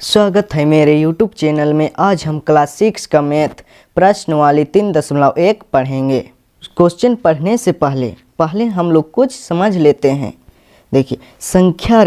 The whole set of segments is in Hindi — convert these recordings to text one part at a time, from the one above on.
स्वागत है मेरे YouTube चैनल में। आज हम क्लास 6 का मैथ प्रश्नवाली 3.1 पढ़ेंगे। क्वेश्चन पढ़ने से पहले हम लोग कुछ समझ लेते हैं। देखिए संख्या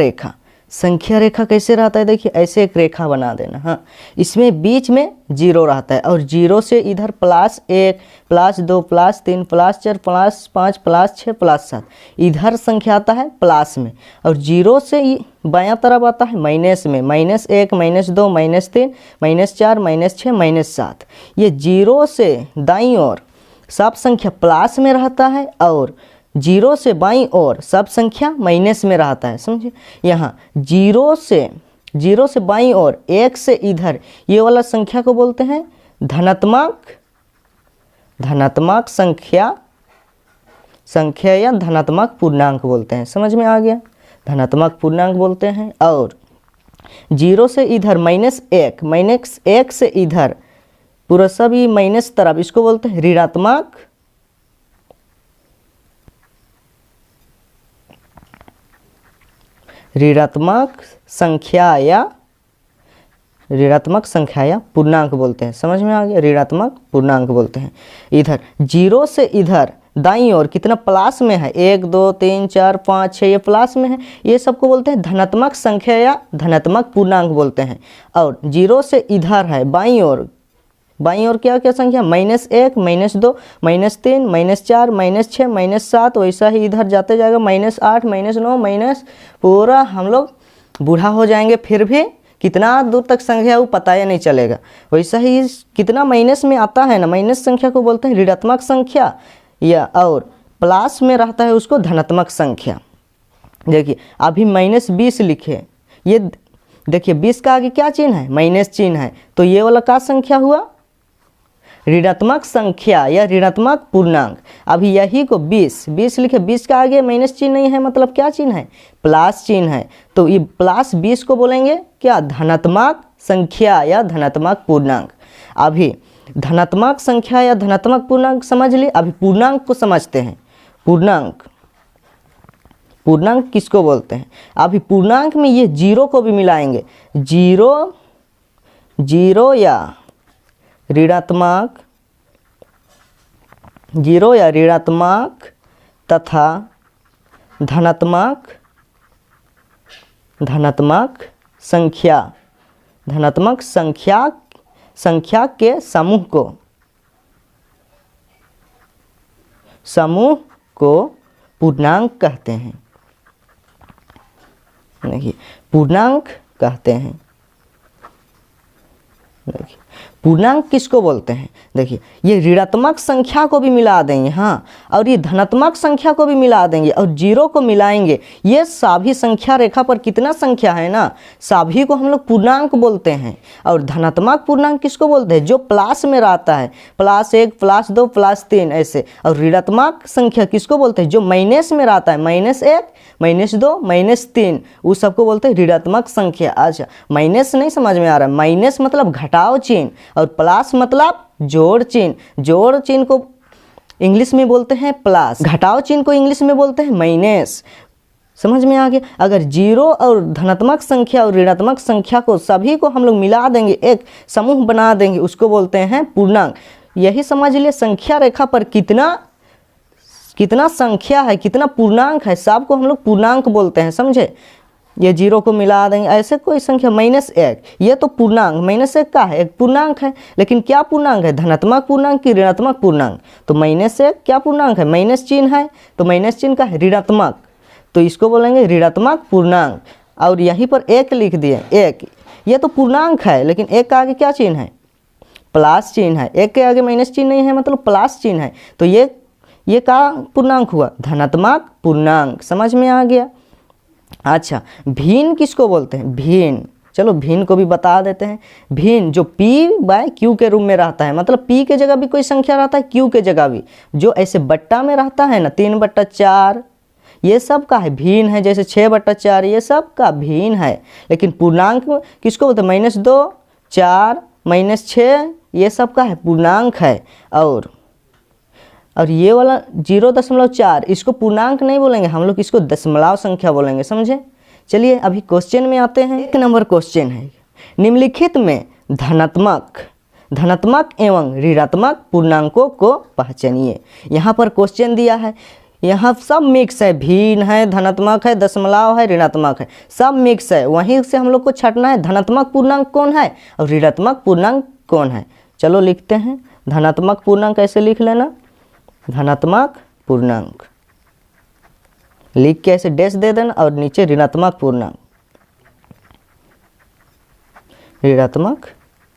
रेखा कैसे रहता है। देखिए ऐसे एक रेखा बना देना। हाँ, इसमें बीच में जीरो रहता है और जीरो से इधर +1 +2 +3 +4 +5 +6 +7 इधर संख्या आता है प्लस में, और जीरो से बायां तरफ आता है माइनस में, -1 -2 -3 -4 -6 -7। ये जीरो से दाईं ओर सब संख्या प्लस में रहता है और जीरो से बाईं ओर सब संख्या माइनस में रहता है। समझे, यहाँ जीरो से बाईं ओर 1 से इधर ये वाला संख्या को बोलते हैं धनात्मक संख्या या धनात्मक पूर्णांक बोलते हैं। समझ में आ गया, धनात्मक पूर्णांक बोलते हैं। और जीरो से इधर -1 से इधर पूरा सभी माइनस तरफ, इसको बोलते हैं ऋणात्मक संख्या या पूर्णांक बोलते हैं। समझ में आ गया, ऋणात्मक पूर्णांक बोलते हैं। इधर जीरो से इधर दाईं ओर कितना प्लस में है, 1 2 3 4 5 6 ये प्लस में है, ये सबको बोलते हैं धनात्मक संख्या या धनात्मक पूर्णांक बोलते हैं। और जीरो से इधर है बाईं ओर क्या क्या संख्या, -1 -2 -3 -4 -6 -7, वैसा ही इधर जाते जाएगा -8 -9 पूरा हम लोग बूढ़ा हो जाएंगे, फिर भी कितना दूर तक संख्या वो पता ही नहीं चलेगा। वैसा ही कितना माइनस में आता है ना, माइनस संख्या को बोलते हैं ऋणात्मक संख्या, या और प्लस में रहता है उसको धनात्मक संख्या। देखिए अभी -20 लिखे, ये देखिए 20 का आगे क्या चिन्ह है, माइनस चिन्ह है, तो ये वाला क्या संख्या हुआ, ऋणात्मक संख्या या ऋणात्मक पूर्णांक। अभी यही को 20 लिखे, 20 का आगे माइनस चिन्ह नहीं है, मतलब क्या चिन्ह है, प्लस चिन्ह है, तो ये +20 को बोलेंगे क्या, धनात्मक संख्या या धनात्मक पूर्णांक। अभी धनात्मक संख्या या धनात्मक पूर्णांक समझ लिए, अभी पूर्णांक को समझते हैं। पूर्णांक किसको बोलते हैं। अभी पूर्णांक में ये जीरो को भी मिलाएंगे, जीरो या ऋणात्मक तथा धनात्मक संख्या के समूह को पूर्णांक कहते हैं। देखिए पूर्णांक कहते हैं। देखिए पूर्णांक किसको बोलते हैं। देखिए ये ऋणात्मक संख्या को भी मिला देंगे, हाँ, और ये धनात्मक संख्या को भी मिला देंगे और जीरो को मिलाएंगे। ये सभी संख्या रेखा पर कितना संख्या है ना, सभी को हम लोग पूर्णांक बोलते हैं। और धनात्मक पूर्णांक किसको बोलते हैं, जो प्लस में रहता है, +1 +2 +3 ऐसे। और ऋणात्मक संख्या किसको बोलते हैं, जो माइनस में रहता है, -1 -2 -3, उस सबको बोलते हैं ऋणात्मक संख्या। अच्छा, माइनस नहीं समझ में आ रहा है, माइनस मतलब घटाव चिन्ह और प्लस मतलब जोड़ चिन्ह को इंग्लिश में बोलते हैं प्लस, घटाव चिन्ह को इंग्लिश में बोलते हैं माइनस। समझ में आ गया। अगर जीरो और धनात्मक संख्या और ऋणात्मक संख्या को सभी को हम लोग मिला देंगे, एक समूह बना देंगे, उसको बोलते हैं पूर्णांक। यही समझ लिए संख्या रेखा पर कितना संख्या है, कितना पूर्णांक है, सबको हम लोग पूर्णांक बोलते हैं। समझे, ये जीरो को मिला देंगे, ऐसे कोई संख्या -1, ये तो पूर्णांक, -1 का है, एक पूर्णांक है, लेकिन क्या पूर्णांक है, धनात्मक पूर्णांक की ऋणात्मक पूर्णांक। तो -1 क्या पूर्णांक है, माइनस चिन्ह है, तो माइनस चिन्ह का है ऋणात्मक, तो इसको बोलेंगे ऋणात्मक पूर्णांक। और यहीं पर 1 लिख दिए, 1 ये तो पूर्णांक है, लेकिन 1 का आगे क्या चिन्ह है, प्लस चिन्ह है, 1 के आगे माइनस चिन्ह नहीं है, मतलब प्लस चिन्ह है, तो ये का पूर्णांक हुआ, धनात्मक पूर्णांक। समझ में आ गया। अच्छा, भिन्न किसको बोलते हैं, भिन्न, चलो भिन्न को भी बता देते हैं। भिन्न जो p/q के रूप में रहता है, मतलब p के जगह भी कोई संख्या रहता है, q के जगह भी, जो ऐसे बट्टा में रहता है ना, 3/4 ये सब का है भिन्न है, जैसे 6/4 ये सब का भिन्न है। लेकिन पूर्णांक किसको बोलते हैं, -2 4 -6 ये सब का है पूर्णांक है। और ये वाला 0.4 इसको पूर्णांक नहीं बोलेंगे हम लोग, इसको दशमलव संख्या बोलेंगे। समझे। चलिए अभी क्वेश्चन में आते हैं। 1 नंबर क्वेश्चन है, निम्नलिखित में धनात्मक एवं ऋणात्मक पूर्णांकों को पहचानिए। यहाँ पर क्वेश्चन दिया है, यहाँ सब मिक्स है, भिन्न है, धनात्मक है, दशमलव है, ऋणात्मक है, सब मिक्स है। वहीं से हम लोग को छांटना है धनात्मक पूर्णांक कौन है और ऋणात्मक पूर्णांक कौन है। चलो लिखते हैं, धनात्मक पूर्णांक कैसे लिख लेना, धनात्मक पूर्णांक लिख के ऐसे डैश दे देना और नीचे ऋणात्मक पूर्णांक, ऋणात्मक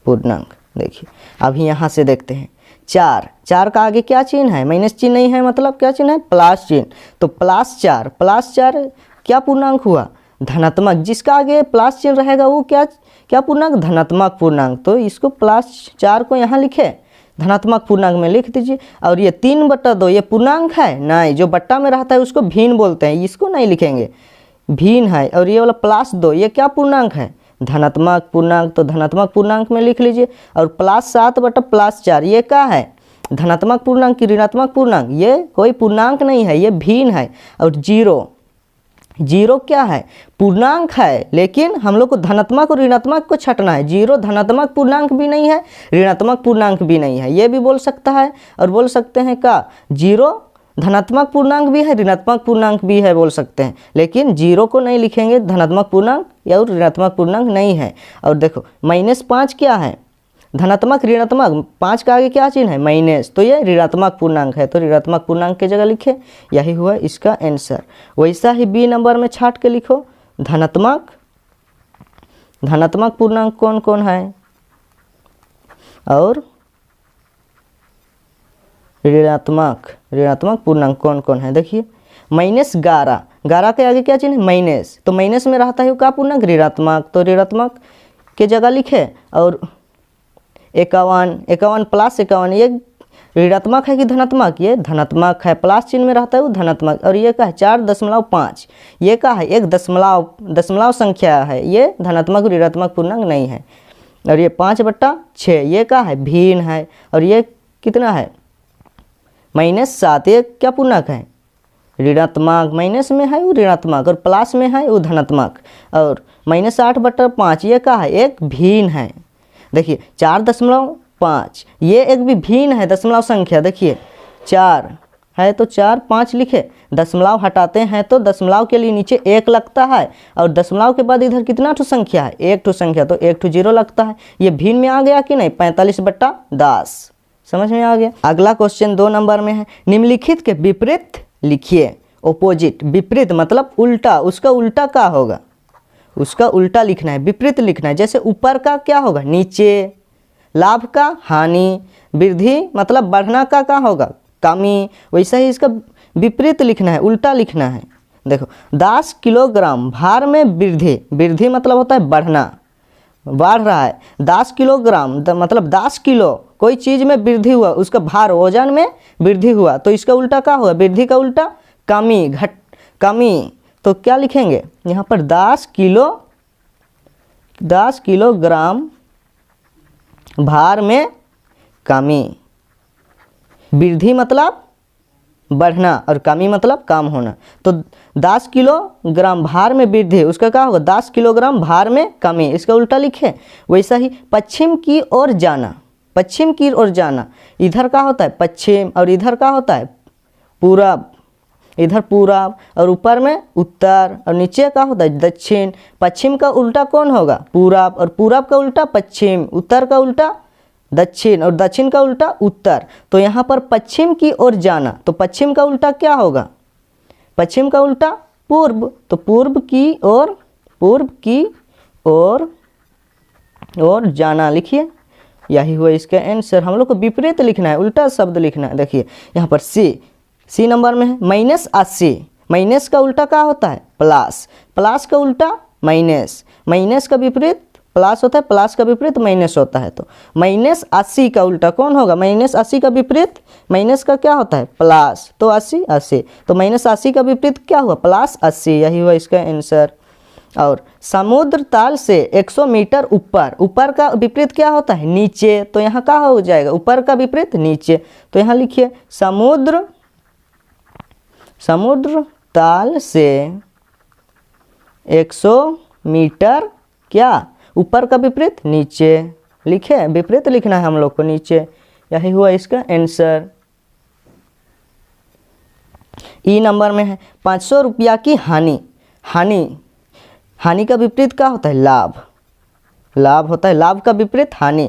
पूर्णांक। देखिए अभी यहाँ से देखते हैं, 4 का आगे क्या चिन्ह है, माइनस चिन्ह नहीं है, मतलब क्या चिन्ह है, प्लस चिन्ह। तो +4 क्या पूर्णांक हुआ, धनात्मक। जिसका आगे प्लस चिन्ह रहेगा वो क्या पूर्णांक, धनात्मक पूर्णांक। तो इसको +4 को यहाँ लिखे, धनात्मक पूर्णांक में लिख दीजिए। और ये 3/2 ये पूर्णांक है नहीं, जो बट्टा में रहता है उसको भिन्न बोलते हैं, इसको नहीं लिखेंगे, भिन्न है। और ये वाला +2 ये क्या पूर्णांक है, धनात्मक पूर्णांक, तो धनात्मक पूर्णांक में लिख लीजिए। और +7/+4 ये क्या है, धनात्मक पूर्णांक की ऋणात्मक पूर्णांक, ये कोई पूर्णांक नहीं है, ये भिन्न है। और 0 क्या है, पूर्णांक है, लेकिन हम लोग को धनात्मक और ऋणात्मक को छटना है। 0 धनात्मक पूर्णांक भी नहीं है, ऋणात्मक पूर्णांक भी नहीं है, ये भी बोल सकता है। और बोल सकते हैं का 0 धनात्मक पूर्णांक भी है, ऋणात्मक पूर्णांक भी है बोल सकते हैं, लेकिन 0 को नहीं लिखेंगे, धनात्मक पूर्णांक या ऋणात्मक पूर्णांक नहीं है। और देखो -5 क्या है, धनात्मक ऋणात्मक, 5 का आगे क्या चिन्ह है, माइनस, तो ये ऋणात्मक पूर्णांक है, तो ऋणात्मक पूर्णांक की जगह लिखे, यही हुआ इसका आंसर। वैसा ही बी नंबर में छाट के लिखो, धनात्मक पूर्णांक कौन कौन है और ऋणात्मक पूर्णांक कौन कौन है। देखिए -11 के आगे क्या चिन्ह है, माइनस, तो माइनस में रहता है वो क्या पूर्णांक, ऋणात्मक, तो ऋणात्मक के जगह लिखे। और 51 +51 ये ऋणात्मक है कि धनात्मक, ये धनात्मक है, प्लस चिन्ह में रहता है वो धनात्मक। और ये क्या है 4.5 ये क्या है, एक दशमलव संख्या है, ये धनात्मक ऋणात्मक पूर्णांक नहीं है। और ये 5/6 ये क्या है, भिन्न है। और ये कितना है, -7 ये क्या पूर्णांक है, ऋणात्मक, माइनस में है वो ऋणात्मक और प्लस में है वो धनात्मक। और -8/5 ये क्या है, एक भिन्न है। देखिए 4.5 ये एक भी भिन्न है, दशमलव संख्या। देखिए 4 है तो 4 5 लिखे, दशमलव हटाते हैं तो दशमलव के लिए नीचे 1 लगता है, और दशमलव के बाद इधर कितना ठो संख्या है, 1 ठो संख्या, तो 1 ठो 0 लगता है। ये भिन्न में आ गया कि नहीं, 45/10, समझ में आ गया। अगला क्वेश्चन 2 नंबर में है, निम्नलिखित के विपरीत लिखिए। ओपोजिट, विपरीत मतलब उल्टा, उसका उल्टा क्या होगा, उसका उल्टा लिखना है, विपरीत लिखना है। जैसे ऊपर का क्या होगा, नीचे, लाभ का हानि, वृद्धि मतलब बढ़ना का क्या होगा, कमी, वैसा ही इसका विपरीत लिखना है, उल्टा लिखना है। देखो 10 किलोग्राम भार में वृद्धि मतलब होता है बढ़ना, बढ़ रहा है। 10 किलोग्राम मतलब 10 किलो कोई चीज़ में वृद्धि हुआ, उसका भार वजन में वृद्धि हुआ, तो इसका उल्टा क्या हुआ, वृद्धि का उल्टा कमी, कमी। तो क्या लिखेंगे यहाँ पर 10 किलोग्राम भार में कमी। वृद्धि मतलब बढ़ना और कमी मतलब कम होना। तो 10 किलोग्राम भार में वृद्धि, उसका क्या होगा 10 किलोग्राम भार में कमी, इसका उल्टा लिखे। वैसा ही पश्चिम की ओर जाना, पश्चिम की ओर जाना, इधर का होता है पश्चिम और इधर का होता है पूरब, इधर पूरब और ऊपर में उत्तर और नीचे का होता है दक्षिण। पश्चिम का उल्टा कौन होगा, पूरब, और पूरब का उल्टा पश्चिम, उत्तर का उल्टा दक्षिण और दक्षिण का उल्टा उत्तर। तो यहाँ पर पश्चिम की ओर जाना, तो पश्चिम का उल्टा क्या होगा, पश्चिम का उल्टा पूर्व, तो पूर्व की ओर जाना लिखिए, यही हुआ इसका आंसर। हम लोग को विपरीत लिखना है, उल्टा शब्द लिखना है। देखिए यहाँ पर सी नंबर में है -80, माइनस का उल्टा क्या होता है, प्लस, प्लस का उल्टा माइनस, माइनस का विपरीत प्लस होता है, प्लस का विपरीत माइनस होता है। तो -80 का उल्टा कौन होगा, -80 का विपरीत माइनस का क्या होता है, प्लस, तो 80, तो -80 का विपरीत क्या हुआ, +80, यही हुआ इसका आंसर। और समुद्र ताल से 100 मीटर ऊपर का विपरीत क्या होता है, नीचे, तो यहाँ क्या हो जाएगा, ऊपर का विपरीत नीचे। तो यहाँ लिखिए समुद्र ताल से 100 मीटर क्या ऊपर का विपरीत नीचे लिखे, विपरीत लिखना है हम लोग को नीचे। यही हुआ इसका आंसर। ई नंबर में है 500 रुपया की हानि। हानि का विपरीत क्या होता है? लाभ। लाभ होता है, लाभ का विपरीत हानि।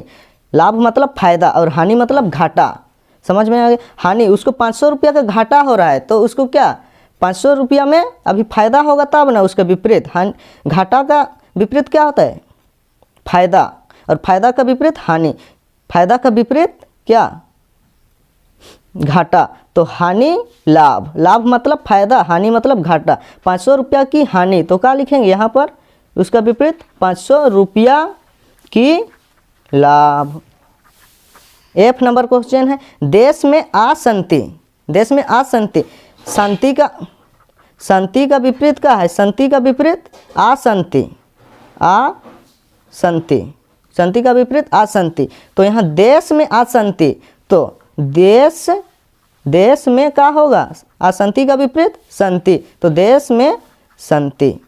लाभ मतलब फायदा और हानि मतलब घाटा। समझ में आ गया? हानि, उसको 500 रुपया का घाटा हो रहा है तो उसको क्या 500 रुपया में अभी फायदा होगा तब ना, उसका विपरीत घाटा का विपरीत क्या होता है? फायदा। और फायदा का विपरीत हानि। फायदा का विपरीत क्या? घाटा। तो हानि लाभ, लाभ मतलब फायदा, हानि मतलब घाटा। 500 रुपया की हानि तो क्या लिखेंगे यहाँ पर? उसका विपरीत 500 रुपया की लाभ। एफ नंबर क्वेश्चन है, देश में अशांति। देश में अशांति, शांति का विपरीत क्या है? शांति का विपरीत अशांति। अशांति, शांति का विपरीत अशांति। तो यहाँ देश में अशांति, तो देश में क्या होगा? अशांति का विपरीत शांति, तो देश में शांति।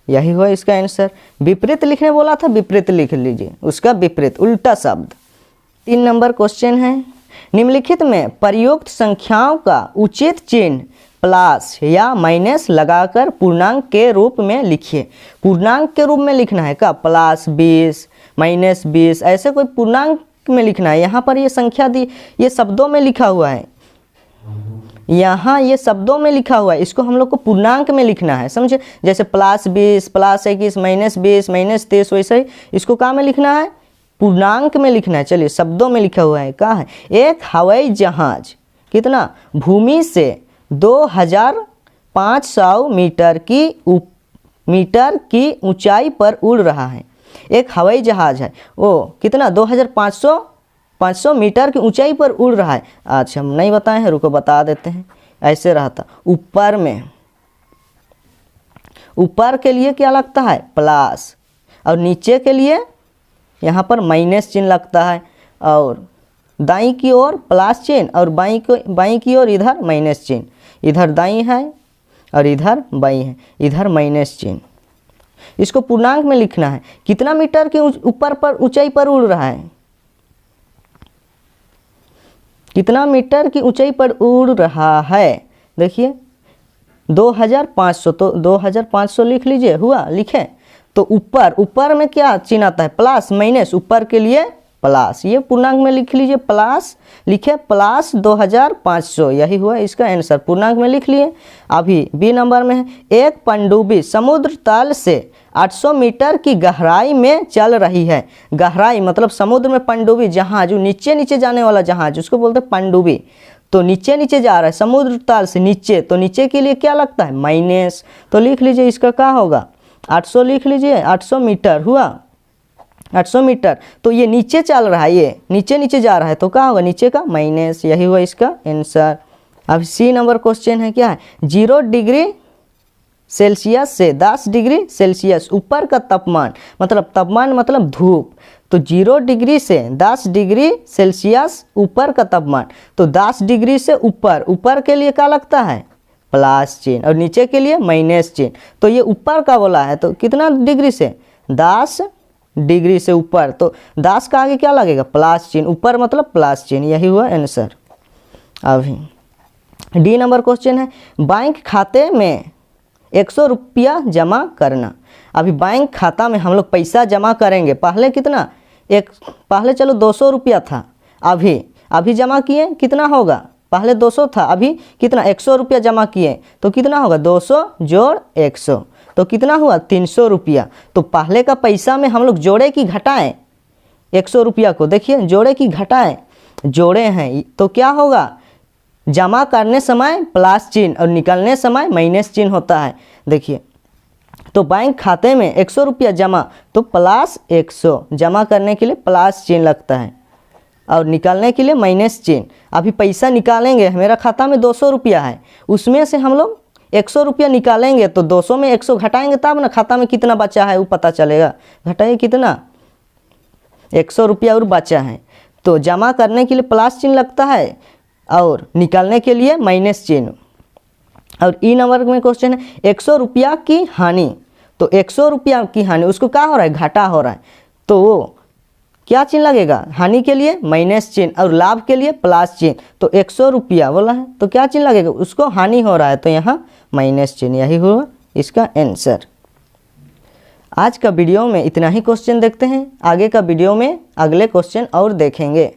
यही हुआ इसका आंसर। विपरीत लिखने बोला था, विपरीत लिख लीजिए, उसका विपरीत उल्टा शब्द। 3 नंबर क्वेश्चन है, निम्नलिखित में प्रयुक्त संख्याओं का उचित चिन्ह प्लस या माइनस लगाकर पूर्णांक के रूप में लिखिए। पूर्णांक के रूप में लिखना है क्या? प्लस 20 माइनस 20 ऐसे कोई पूर्णांक में लिखना है। यहाँ पर ये संख्या दी, ये शब्दों में लिखा हुआ है, यहाँ ये शब्दों में लिखा हुआ है, इसको हम लोग को पूर्णांक में लिखना है, समझे? जैसे प्लस 20 प्लस 21 माइनस 20 माइनस 23, वैसे ही इसको कहाँ में लिखना है? पूर्णांक में लिखना है। चलिए शब्दों में लिखा हुआ है, कहाँ है? एक हवाई जहाज कितना भूमि से 2500 मीटर की ऊंचाई पर उड़ रहा है। एक हवाई जहाज है, वो कितना 2500 मीटर की ऊंचाई पर उड़ रहा है। अच्छा हम नहीं बताए हैं, रुको बता देते हैं। ऐसे रहता, ऊपर में, ऊपर के लिए क्या लगता है? प्लस, और नीचे के लिए यहाँ पर माइनस चिन्ह लगता है, और दाईं की ओर प्लस चिन्ह और बाईं की ओर इधर माइनस चिन्ह। इधर दाईं है और इधर बाईं है, इधर माइनस चिन्ह। इसको पूर्णांक में लिखना है। कितना मीटर के ऊपर पर ऊंचाई पर उड़ रहा है? कितना मीटर की ऊंचाई पर उड़ रहा है? देखिए 2500, तो 2500 लिख लीजिए। हुआ? लिखे तो ऊपर में क्या चिन्ह आता है? प्लस माइनस, ऊपर के लिए प्लस, ये पूर्णांक में लिख लीजिए। प्लस लिखे, प्लस 2500, यही हुआ इसका आंसर। पूर्णांक में लिख लिए। अभी बी नंबर में है, एक पनडुब्बी समुद्र तल से 800 मीटर की गहराई में चल रही है। गहराई मतलब समुद्र में पनडुब्बी, जहाज नीचे नीचे जाने वाला जहाज, उसको बोलते हैं पनडुब्बी। तो नीचे नीचे जा रहा है समुद्र तल से नीचे, तो नीचे के लिए क्या लगता है? माइनस। तो लिख लीजिए इसका क्या होगा? 800 लिख लीजिए। 800 मीटर हुआ, 800 मीटर। तो ये नीचे चल रहा है, ये नीचे नीचे जा रहा है, तो क्या होगा? नीचे का माइनस। यही हुआ इसका आंसर। अब सी नंबर क्वेश्चन है, क्या है? 0 डिग्री सेल्सियस से 10 डिग्री सेल्सियस ऊपर का तापमान, मतलब तापमान मतलब धूप। तो 0 डिग्री से 10 डिग्री सेल्सियस ऊपर का तापमान, तो 10 डिग्री से ऊपर, ऊपर के लिए क्या लगता है? प्लस चिन्ह, और नीचे के लिए माइनस चिन्ह। तो ये ऊपर का बोला है, तो कितना डिग्री से? 10 डिग्री से ऊपर, तो 10 का आगे क्या लगेगा? प्लस चिन्ह, ऊपर मतलब प्लस चिन्ह। यही हुआ आंसर। अभी डी नंबर क्वेश्चन है, बैंक खाते में 100 रुपया जमा करना। अभी बैंक खाता में हम लोग पैसा जमा करेंगे। पहले कितना? पहले चलो 200 रुपया था, अभी जमा किए, कितना होगा? पहले 200 था, अभी कितना? 100 रुपया जमा किए, तो कितना होगा? 200 जोड़ 100, तो कितना हुआ? 300 रुपया। तो पहले का पैसा में हम लोग जोड़े कि घटाएं? 100 रुपया को देखिए, जोड़े कि घटाएं? जोड़े हैं, तो क्या होगा? जमा करने समय प्लस चिन्ह और निकलने समय माइनस चिन्ह होता है। देखिए, तो बैंक खाते में 100 रुपया जमा, तो प्लस 100, जमा करने के लिए प्लस चिन्ह लगता है और निकालने के लिए माइनस चिन्ह। अभी पैसा निकालेंगे, मेरा खाता में 200 रुपया है, उसमें से हम लोग 100 रुपया निकालेंगे, तो 200 में 100 घटाएंगे तब ना खाता में कितना बचा है वो पता चलेगा। घटाइए कितना? 100 रुपया और बचा है। तो जमा करने के लिए प्लस चिन्ह लगता है और निकालने के लिए माइनस चिन्ह। और ई नंबर में क्वेश्चन है, 100 रुपया की हानि। तो 100 रुपया की हानि, उसको क्या हो रहा है, घाटा हो रहा है, तो क्या चिन्ह लगेगा, हानि के लिए माइनस चिन्ह और लाभ के लिए प्लस चिन्ह। तो 100 रुपया बोला है तो क्या चिन्ह लगेगा, उसको हानि हो रहा है तो यहाँ माइनस चिन्ह, यही हुआ इसका आंसर। आज का वीडियो में इतना ही क्वेश्चन देखते हैं, आगे का वीडियो में अगले क्वेश्चन और देखेंगे।